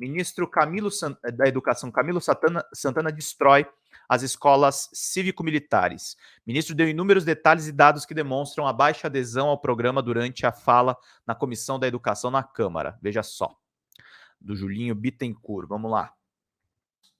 Ministro da Educação Camilo Santana destrói as escolas cívico-militares. Ministro deu inúmeros detalhes e dados que demonstram a baixa adesão ao programa durante a fala na Comissão da Educação na Câmara. Veja só. Do Julinho Bittencourt. Vamos lá.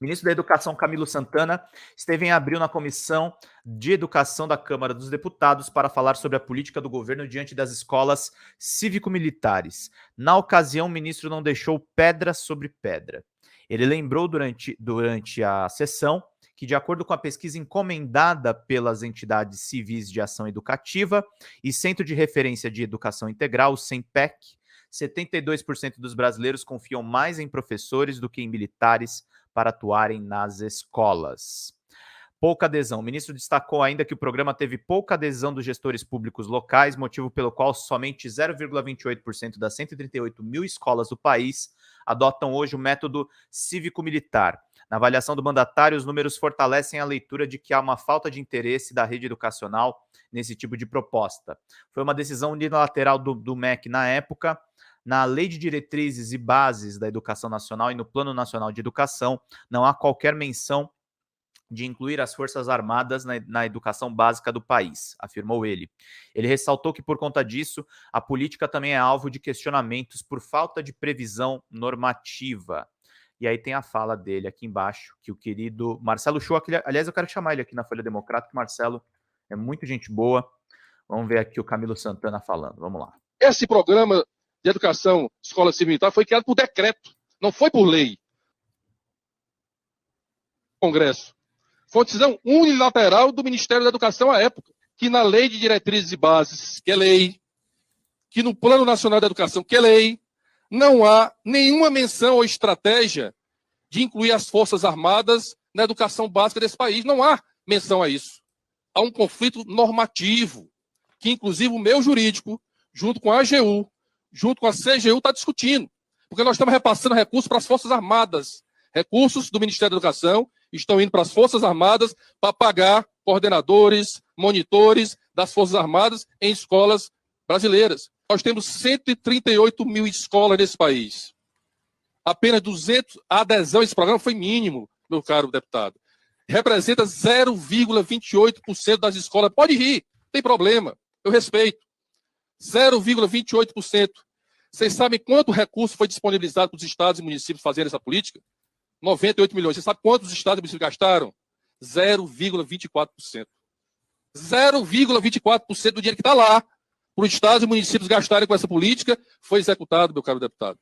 Ministro da Educação Camilo Santana esteve em abril na Comissão de Educação da Câmara dos Deputados para falar sobre a política do governo diante das escolas cívico-militares. Na ocasião, o ministro não deixou pedra sobre pedra. Ele lembrou durante a sessão que, de acordo com a pesquisa encomendada pelas entidades civis de ação educativa e Centro de Referência de Educação Integral, o CENPEC, 72% dos brasileiros confiam mais em professores do que em militares para atuarem nas escolas. Pouca adesão. O ministro destacou ainda que o programa teve pouca adesão dos gestores públicos locais, motivo pelo qual somente 0,28% das 138 mil escolas do país adotam hoje o método cívico-militar. Na avaliação do mandatário, os números fortalecem a leitura de que há uma falta de interesse da rede educacional nesse tipo de proposta. Foi uma decisão unilateral do MEC na época. Na Lei de Diretrizes e Bases da Educação Nacional e no Plano Nacional de Educação, não há qualquer menção de incluir as Forças Armadas na educação básica do país, afirmou ele. Ele ressaltou que, por conta disso, a política também é alvo de questionamentos por falta de previsão normativa. E aí tem a fala dele aqui embaixo, que o querido Marcelo Shoa, aliás, eu quero chamar ele aqui na Folha Democrata, que o Marcelo é muito gente boa. Vamos ver aqui o Camilo Santana falando, vamos lá. Esse programa de educação escola civil-militar foi criado por decreto, não foi por lei. Congresso. Foi uma decisão unilateral do Ministério da Educação à época, que na Lei de Diretrizes e Bases, que é lei, que no Plano Nacional da Educação, que é lei, não há nenhuma menção ou estratégia de incluir as Forças Armadas na educação básica desse país. Não há menção a isso. Há um conflito normativo, que inclusive o meu jurídico, junto com a AGU, junto com a CGU, está discutindo. Porque nós estamos repassando recursos para as Forças Armadas. Recursos do Ministério da Educação estão indo para as Forças Armadas para pagar coordenadores, monitores das Forças Armadas em escolas brasileiras. Nós temos 138 mil escolas nesse país. Apenas 200, a adesão a esse programa foi mínimo, meu caro deputado. Representa 0,28% das escolas. Pode rir, não tem problema, eu respeito. 0,28%. Vocês sabem quanto recurso foi disponibilizado para os estados e municípios fazerem essa política? 98 milhões. Você sabe quantos estados e municípios gastaram? 0,24%. 0,24% do dinheiro que está lá para os estados e municípios gastarem com essa política foi executado, meu caro deputado.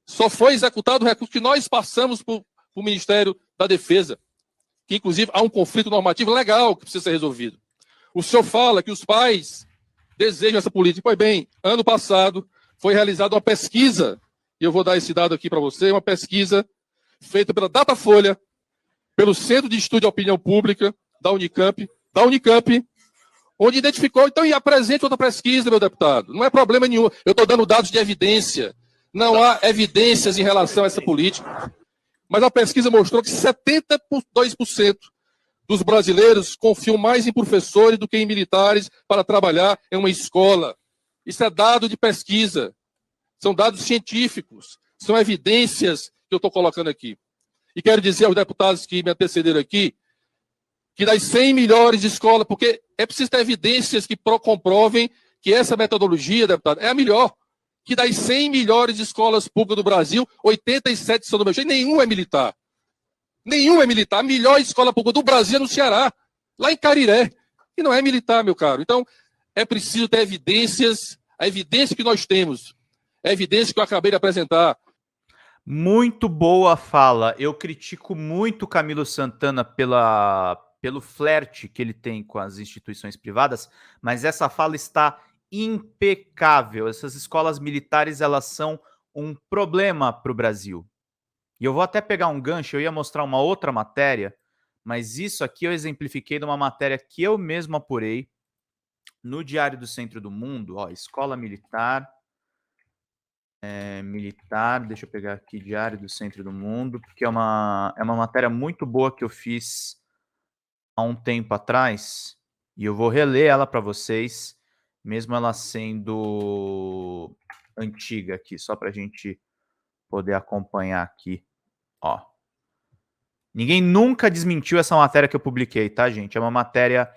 Só foi executado o recurso que nós passamos para o Ministério da Defesa, que inclusive há um conflito normativo legal que precisa ser resolvido. O senhor fala que os pais desejam essa política. Pois bem, ano passado foi realizada uma pesquisa, e eu vou dar esse dado aqui para você, uma pesquisa feita pela Datafolha, pelo Centro de Estudo de Opinião Pública da Unicamp, onde identificou, então, e apresente outra pesquisa, meu deputado. Não é problema nenhum. Eu estou dando dados de evidência. Não há evidências em relação a essa política. Mas a pesquisa mostrou que 72% dos brasileiros confiam mais em professores do que em militares para trabalhar em uma escola. Isso é dado de pesquisa. São dados científicos. São evidências que eu estou colocando aqui. E quero dizer aos deputados que me antecederam aqui, que das 100 melhores escolas, porque é preciso ter evidências que comprovem que essa metodologia, deputado, é a melhor. Que das 100 melhores escolas públicas do Brasil, 87 são do meu jeito, nenhum é militar. Nenhum é militar. A melhor escola pública do Brasil é no Ceará, lá em Cariré. E não é militar, meu caro. Então, é preciso ter evidências, a evidência que nós temos, a evidência que eu acabei de apresentar. Muito boa fala. Eu critico muito Camilo Santana pelo flerte que ele tem com as instituições privadas, mas essa fala está impecável. Essas escolas militares, elas são um problema para o Brasil. E eu vou até pegar um gancho, eu ia mostrar uma outra matéria, mas isso aqui eu exemplifiquei de uma matéria que eu mesmo apurei no Diário do Centro do Mundo, ó, escola militar, deixa eu pegar aqui, Diário do Centro do Mundo, porque é uma matéria muito boa que eu fiz há um tempo atrás, e eu vou reler ela para vocês, mesmo ela sendo antiga aqui, só para a gente poder acompanhar aqui, ó. Ninguém nunca desmentiu essa matéria que eu publiquei, tá, gente? É uma matéria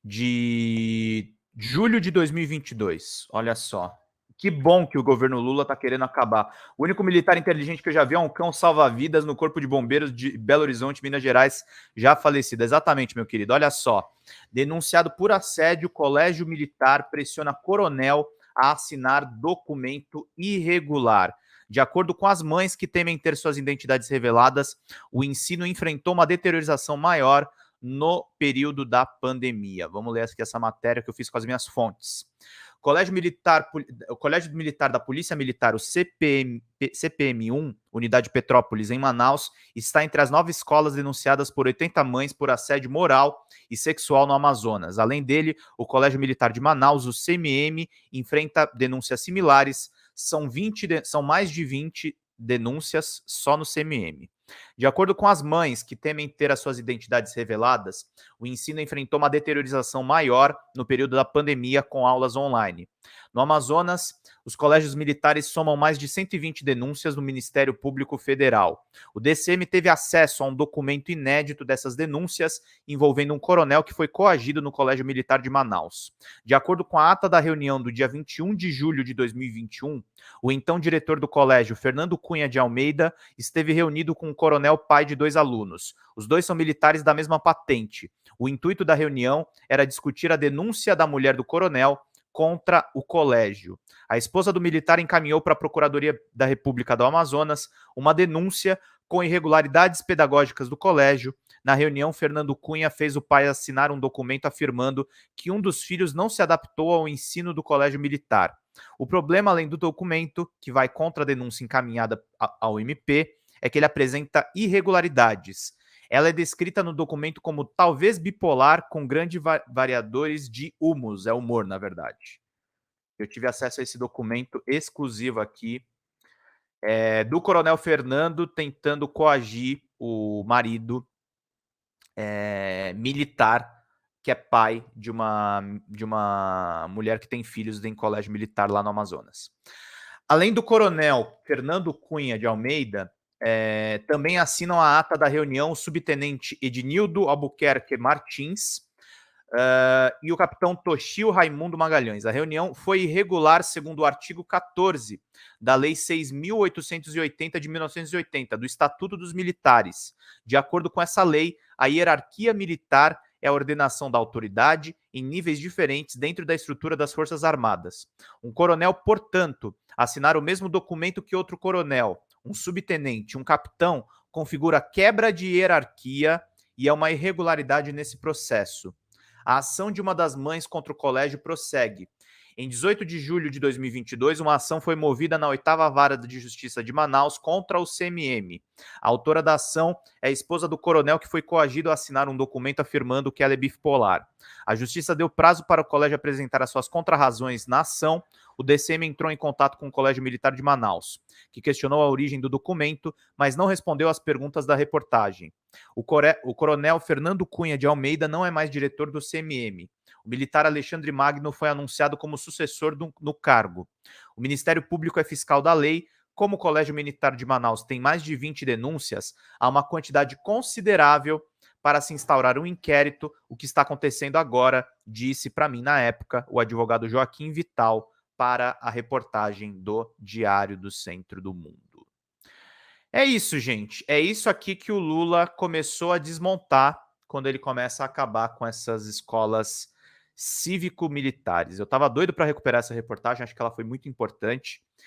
de julho de 2022. Olha só. Que bom que o governo Lula tá querendo acabar. O único militar inteligente que eu já vi é um cão salva-vidas no Corpo de Bombeiros de Belo Horizonte, Minas Gerais, já falecido. Exatamente, meu querido. Olha só. Denunciado por assédio, colégio militar pressiona coronel a assinar documento irregular. De acordo com as mães que temem ter suas identidades reveladas, o ensino enfrentou uma deteriorização maior no período da pandemia. Vamos ler aqui essa matéria que eu fiz com as minhas fontes. O Colégio Militar da Polícia Militar, o CPM1, Unidade Petrópolis, em Manaus, está entre as 9 escolas denunciadas por 80 mães por assédio moral e sexual no Amazonas. Além dele, o Colégio Militar de Manaus, o CMM, enfrenta denúncias similares. São mais de 20 denúncias só no CMM. De acordo com as mães que temem ter as suas identidades reveladas, o ensino enfrentou uma deteriorização maior no período da pandemia com aulas online. No Amazonas, os colégios militares somam mais de 120 denúncias no Ministério Público Federal. O DCM teve acesso a um documento inédito dessas denúncias envolvendo um coronel que foi coagido no Colégio Militar de Manaus. De acordo com a ata da reunião do dia 21 de julho de 2021, o então diretor do colégio, Fernando Cunha de Almeida, esteve reunido com um coronel pai de 2 alunos. Os dois são militares da mesma patente. O intuito da reunião era discutir a denúncia da mulher do coronel contra o colégio. A esposa do militar encaminhou para a Procuradoria da República do Amazonas uma denúncia com irregularidades pedagógicas do colégio. Na reunião, Fernando Cunha fez o pai assinar um documento afirmando que um dos filhos não se adaptou ao ensino do colégio militar. O problema, além do documento, que vai contra a denúncia encaminhada ao MP, é que ele apresenta irregularidades. Ela é descrita no documento como talvez bipolar com grandes variadores de humus. É humor, na verdade. Eu tive acesso a esse documento exclusivo aqui, do coronel Fernando tentando coagir o marido militar, que é pai de uma mulher que tem filhos em colégio militar lá no Amazonas. Além do coronel Fernando Cunha de Almeida, também assinam a ata da reunião o subtenente Ednildo Albuquerque Martins e o capitão Toshio Raimundo Magalhães. A reunião foi irregular segundo o artigo 14 da Lei 6.880 de 1980, do Estatuto dos Militares. De acordo com essa lei, a hierarquia militar é a ordenação da autoridade em níveis diferentes dentro da estrutura das Forças Armadas. Um coronel, portanto, assinar o mesmo documento que outro coronel, um subtenente, um capitão, configura quebra de hierarquia e é uma irregularidade nesse processo. A ação de uma das mães contra o colégio prossegue. Em 18 de julho de 2022, uma ação foi movida na 8ª Vara de Justiça de Manaus contra o CMM. A autora da ação é a esposa do coronel que foi coagido a assinar um documento afirmando que ela é bipolar. A Justiça deu prazo para o colégio apresentar as suas contrarrazões na ação. O DCM entrou em contato com o Colégio Militar de Manaus, que questionou a origem do documento, mas não respondeu às perguntas da reportagem. O coronel Fernando Cunha de Almeida não é mais diretor do CMM. O militar Alexandre Magno foi anunciado como sucessor no cargo. O Ministério Público é fiscal da lei. Como o Colégio Militar de Manaus tem mais de 20 denúncias, há uma quantidade considerável para se instaurar um inquérito. O que está acontecendo agora, disse para mim na época o advogado Joaquim Vital para a reportagem do Diário do Centro do Mundo. É isso, gente. É isso aqui que o Lula começou a desmontar quando ele começa a acabar com essas escolas cívico-militares. Eu estava doido para recuperar essa reportagem, acho que ela foi muito importante.